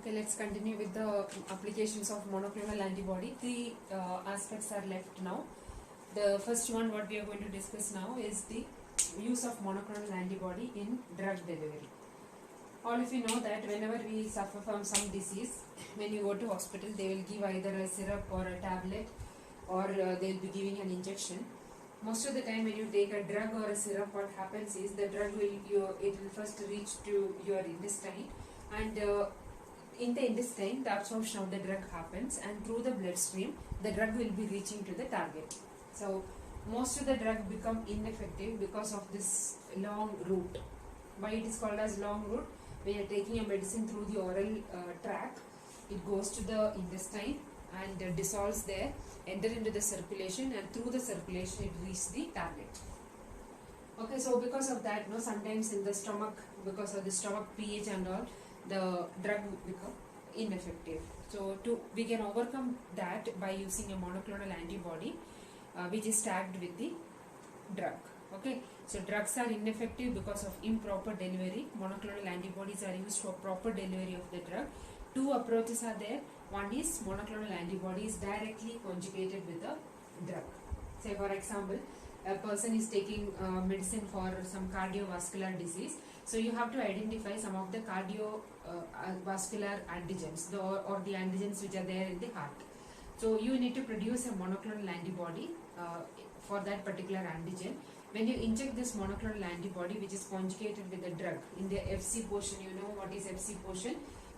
Okay, let's continue with the applications of monoclonal antibody. Three aspects are left now. The first one, what we are going to discuss now, is the use of monoclonal antibody in drug delivery. All of you know that whenever we suffer from some disease, when you go to hospital, they will give either a syrup or a tablet, or they will be giving an injection. Most of the time, when you take a drug or a syrup, what happens is the drug will first reach to your intestine, and in the intestine, the absorption of the drug happens, and through the bloodstream, the drug will be reaching to the target. So, most of the drug become ineffective because of this long route. Why it is called as long route? When you are taking a medicine through the oral tract, it goes to the intestine and dissolves there, enter into the circulation, and through the circulation it reaches the target. Okay, so because of that, sometimes in the stomach, because of the stomach pH and all, the drug will become ineffective. So we can overcome that by using a monoclonal antibody which is tagged with the drug. Okay, so drugs are ineffective because of improper delivery. Monoclonal antibodies are used for proper delivery of the drug. Two approaches are there. One is monoclonal antibodies directly conjugated with the drug. Say for example, a person is taking medicine for some cardiovascular disease. So you have to identify some of the cardiovascular antigens or the antigens which are there in the heart. So you need to produce a monoclonal antibody for that particular antigen. When you inject this monoclonal antibody which is conjugated with the drug in the FC portion, you know what is FC portion?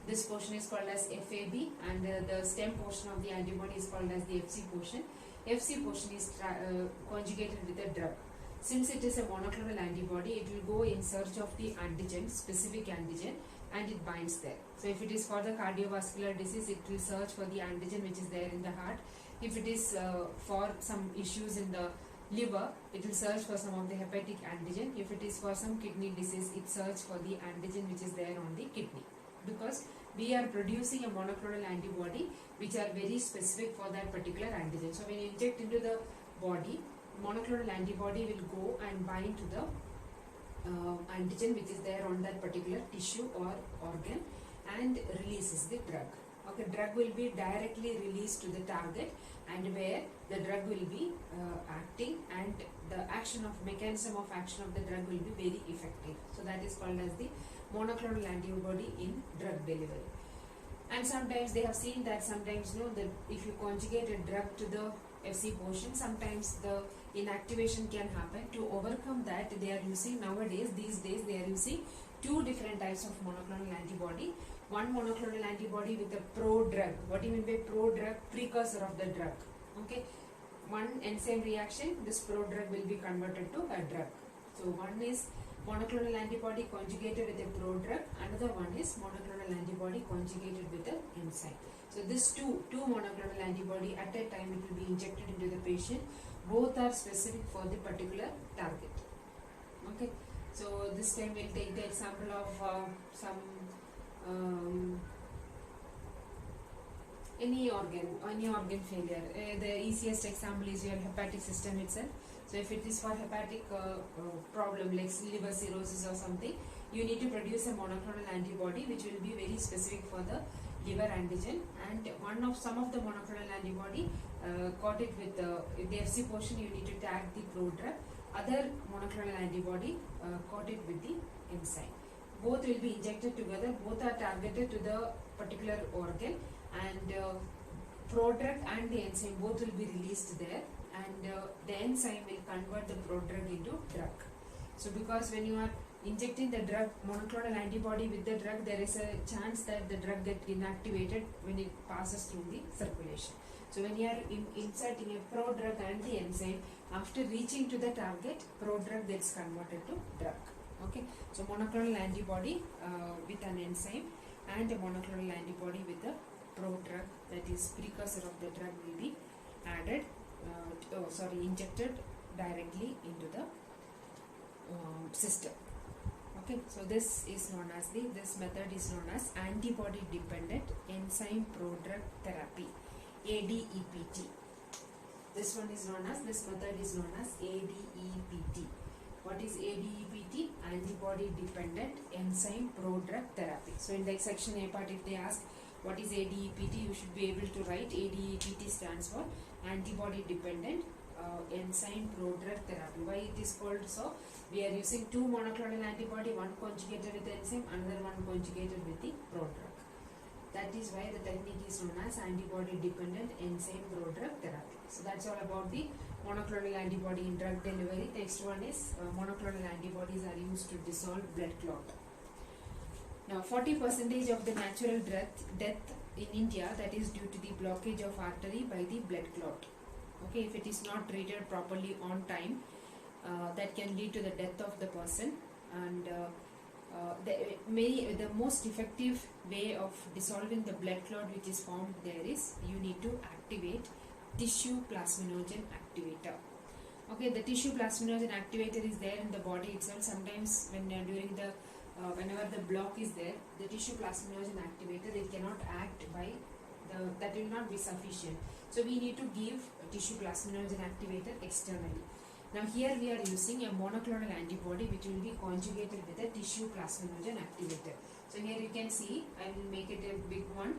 This portion is called as FAB, and the stem portion of the antibody is called as the FC portion. FC portion is conjugated with a drug. Since it is a monoclonal antibody, it will go in search of the antigen, specific antigen, and it binds there. So if it is for the cardiovascular disease, it will search for the antigen which is there in the heart. If it is for some issues in the liver, it will search for some of the hepatic antigen. If it is for some kidney disease, it searches for the antigen which is there on the kidney. Because we are producing a monoclonal antibody which are very specific for that particular antigen. So when you inject into the body, monoclonal antibody will go and bind to the antigen which is there on that particular tissue or organ and releases the drug. Okay, drug will be directly released to the target, and where the drug will be acting, and the mechanism of action of the drug will be very effective. So that is called as the monoclonal antibody in drug delivery. And sometimes they have seen that sometimes that if you conjugate a drug to the FC portion, sometimes the inactivation can happen. To overcome that, they are using these days they are using two different types of monoclonal antibody. One monoclonal antibody with a pro-drug. What do you mean by pro-drug? Precursor of the drug. Okay, one enzyme reaction, this pro-drug will be converted to a drug. So one is monoclonal antibody conjugated with a pro-drug, another one is monoclonal antibody conjugated with an enzyme. So this two monoclonal antibody at a time it will be injected into the patient. Both are specific for the particular target. Okay, so this time we'll take the example of any organ failure. The easiest example is your hepatic system itself. So if it is for hepatic problem like liver cirrhosis or something, you need to produce a monoclonal antibody which will be very specific for the liver antigen, and some of the monoclonal antibody coated with the FC portion, you need to tag the pro-drug. Other monoclonal antibody coated with the enzyme. Both will be injected together. Both are targeted to the particular organ, and pro-drug and the enzyme both will be released there, and the enzyme will convert the pro-drug into drug. So because when you are injecting the drug, monoclonal antibody with the drug, there is a chance that the drug gets inactivated when it passes through the circulation. So when you are inserting a pro-drug and the enzyme, after reaching to the target, pro-drug gets converted to drug. Okay, so monoclonal antibody with an enzyme and a monoclonal antibody with a pro-drug, that is precursor of the drug, will be added, injected directly into the system. Okay, so this method is known as antibody dependent enzyme pro-drug therapy, ADEPT. This method is known as ADEPT. What is ADEPT? Antibody dependent enzyme prodrug therapy. So in the section A part, if they ask what is ADEPT, you should be able to write ADEPT stands for antibody dependent enzyme prodrug therapy. Why it is called so? We are using two monoclonal antibody, one conjugated with the enzyme, another one conjugated with the prodrug. That is why the technique is known as antibody dependent enzyme prodrug therapy. So that's all about the monoclonal antibody in drug delivery. Next one is monoclonal antibodies are used to dissolve blood clot. Now 40% of the natural death in India, that is due to the blockage of artery by the blood clot. Okay, if it is not treated properly on time, that can lead to the death of the person. And the most effective way of dissolving the blood clot which is formed there is you need to activate tissue plasminogen activator. Okay, the tissue plasminogen activator is there in the body itself. Sometimes when during the whenever the block is there, the tissue plasminogen activator, it cannot act by that will not be sufficient. So we need to give a tissue plasminogen activator externally. Now here we are using a monoclonal antibody which will be conjugated with a tissue plasminogen activator. So here you can see, I will make it a big one.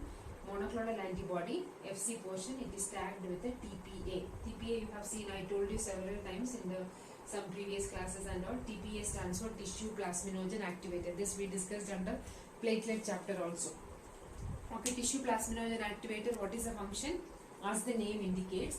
Monoclonal antibody, FC portion, it is tagged with a TPA. TPA you have seen, I told you several times in some previous classes and all. TPA stands for tissue plasminogen activator. This we discussed under platelet chapter also. Okay, tissue plasminogen activator, what is the function? As the name indicates,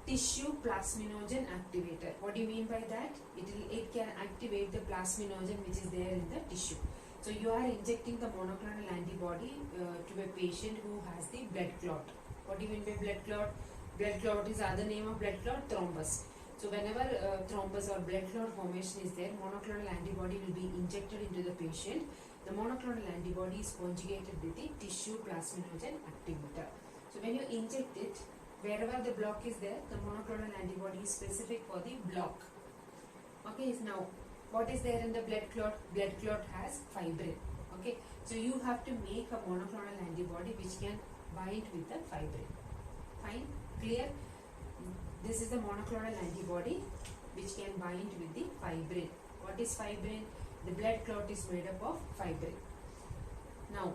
tissue plasminogen activator. What do you mean by that? It can activate the plasminogen which is there in the tissue. So you are injecting the monoclonal antibody to a patient who has the blood clot. What do you mean by blood clot? Blood clot is other name of blood clot, thrombus. So whenever thrombus or blood clot formation is there, monoclonal antibody will be injected into the patient. The monoclonal antibody is conjugated with the tissue plasminogen activator. So when you inject it, wherever the block is there, the monoclonal antibody is specific for the block. Okay, now what is there in the blood clot? Blood clot has fibrin. Okay, so you have to make a monoclonal antibody which can bind with the fibrin. Fine, clear? This is the monoclonal antibody which can bind with the fibrin. What is fibrin? The blood clot is made up of fibrin. Now,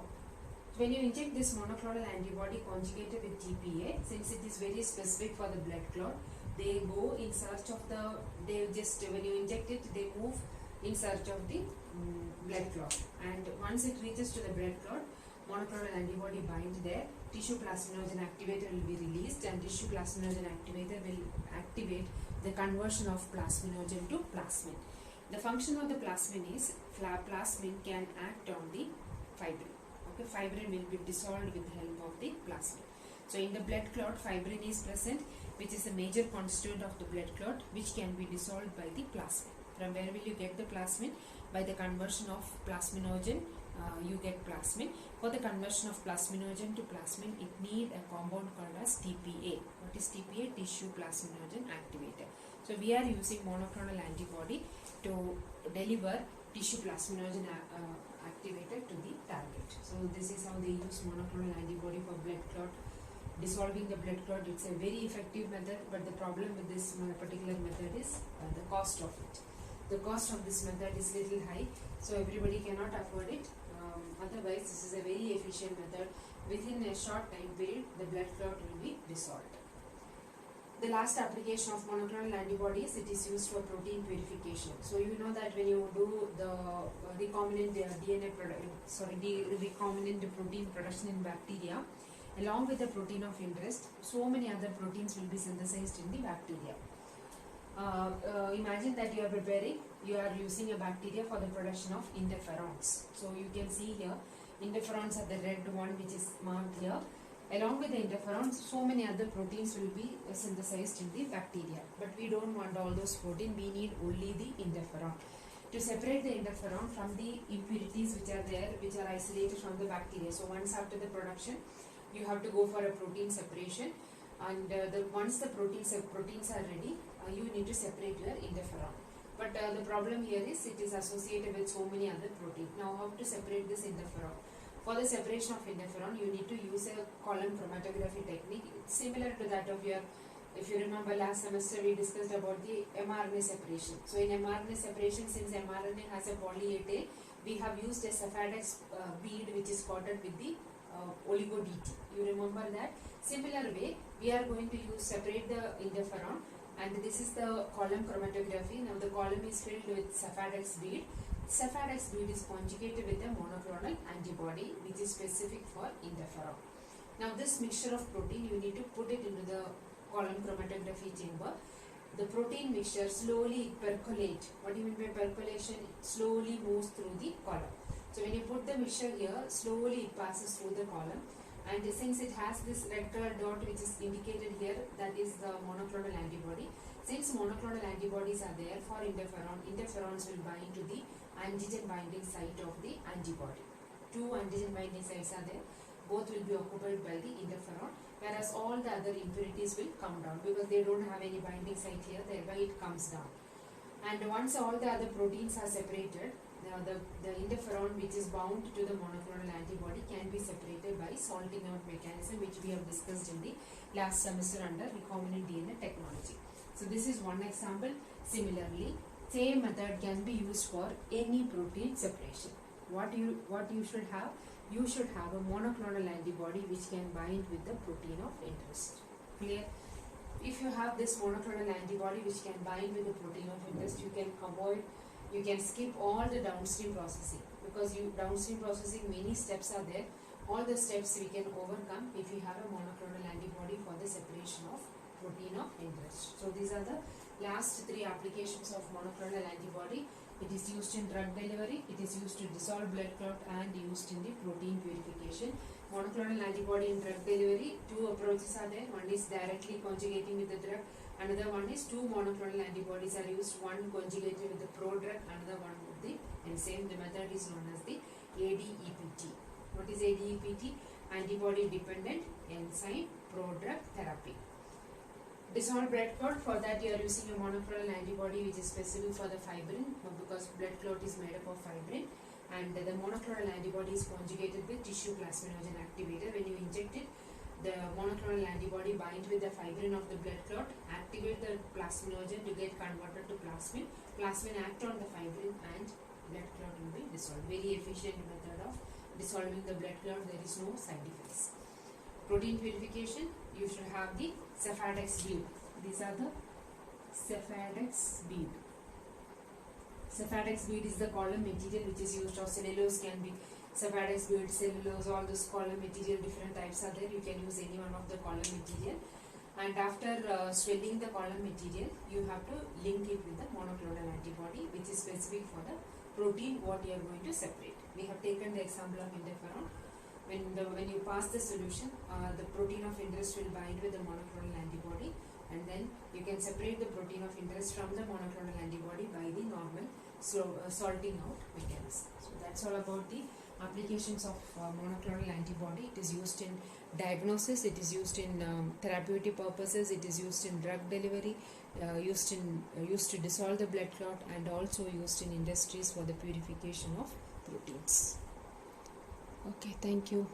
when you inject this monoclonal antibody conjugated with TPA, since it is very specific for the blood clot, they go in search of when you inject it, they move in search of the blood clot. And once it reaches to the blood clot, monoclonal antibody binds there, tissue plasminogen activator will be released, and tissue plasminogen activator will activate the conversion of plasminogen to plasmin. The function of the plasmin is, plasmin can act on the fibrin. Okay, fibrin will be dissolved with the help of the plasmin. So in the blood clot, fibrin is present, which is a major constituent of the blood clot, which can be dissolved by the plasmin. From where will you get the plasmin? By the conversion of plasminogen, you get plasmin. For the conversion of plasminogen to plasmin, it need a compound called as TPA. What is TPA? Tissue plasminogen activator. So we are using monoclonal antibody to deliver tissue plasminogen activator to the target. So this is how they use monoclonal antibody for blood clot. Dissolving the blood clot, it's a very effective method, but the problem with this particular method is the cost of it. The cost of this method is little high, so everybody cannot afford it. Otherwise, this is a very efficient method. Within a short time period, the blood clot will be dissolved. The last application of monoclonal antibodies, it is used for protein purification. So you know that when you do the recombinant recombinant protein production in bacteria, along with the protein of interest, so many other proteins will be synthesized in the bacteria. Imagine that you are using a bacteria for the production of interferons. So you can see here, interferons are the red one which is marked here. Along with the interferons, so many other proteins will be synthesized in the bacteria. But we don't want all those proteins, we need only the interferon. To separate the interferon from the impurities which are there, which are isolated from the bacteria. So once after the production, you have to go for a protein separation, and once the proteins are ready, you need to separate your interferon. But the problem here is it is associated with so many other proteins. Now how to separate this interferon? For the separation of interferon, you need to use a column chromatography technique. It's similar to that of your If you remember last semester we discussed about the mRNA separation. So in mRNA separation, since mRNA has a poly A tail, we have used a Sephadex bead which is coated with the oligo DT. You remember that? Similar way, we are going to separate the interferon, and this is the column chromatography. Now the column is filled with Sephadex bead. Sephadex bead is conjugated with a monoclonal antibody which is specific for interferon. Now this mixture of protein, you need to put it into the column chromatography chamber. The protein mixture slowly percolate. What do you mean by percolation? It slowly moves through the column. So when you put the mixture here, slowly it passes through the column, and since it has this red color dot which is indicated here, that is the monoclonal antibody. Since monoclonal antibodies are there for interferon, interferons will bind to the antigen binding site of the antibody. Two antigen binding sites are there. Both will be occupied by the interferon, whereas all the other impurities will come down because they don't have any binding site here, thereby it comes down. And once all the other proteins are separated, the interferon which is bound to the monoclonal antibody can be separated by salting out mechanism, which we have discussed in the last semester under recombinant DNA technology. So this is one example. Similarly, same method can be used for any protein separation. What you should have? You should have a monoclonal antibody which can bind with the protein of interest. Clear? If you have this monoclonal antibody which can bind with the protein of interest, you can skip all the downstream processing, because downstream processing, many steps are there. All the steps we can overcome if you have a monoclonal antibody for the separation of protein of interest. So these are the last three applications of monoclonal antibody. It is used in drug delivery, it is used to dissolve blood clot, and used in the protein purification. Monoclonal antibody in drug delivery, two approaches are there. One is directly conjugating with the drug. Another one is two monoclonal antibodies are used, one conjugated with the prodrug, another one with the enzyme. The method is known as the ADEPT. What is ADEPT? Antibody dependent enzyme prodrug therapy. Dissolved blood clot, for that you are using a monoclonal antibody which is specific for the fibrin, because blood clot is made up of fibrin, and the monoclonal antibody is conjugated with tissue plasminogen activator. When you inject it, the monoclonal antibody binds with the fibrin of the blood clot, activate the plasminogen to get converted to plasmin. Plasmin act on the fibrin and blood clot will be dissolved. Very efficient method of dissolving the blood clot. There is no side effects. Protein purification, you should have the Sephadex bead. These are the Sephadex bead. Sephadex bead is the column material which is used, or cellulose can be Sephadex bead, cellulose, all those column material, different types are there. You can use any one of the column material. And after swelling the column material, you have to link it with the monoclonal antibody which is specific for the protein what you are going to separate. We have taken the example of interferon. When you pass the solution, the protein of interest will bind with the monoclonal antibody, and then you can separate the protein of interest from the monoclonal antibody by the normal salting out mechanism. So that's all about the applications of monoclonal antibody. It is used in diagnosis, it is used in therapeutic purposes, it is used in drug delivery, used to dissolve the blood clot, and also used in industries for the purification of proteins. Okay, thank you.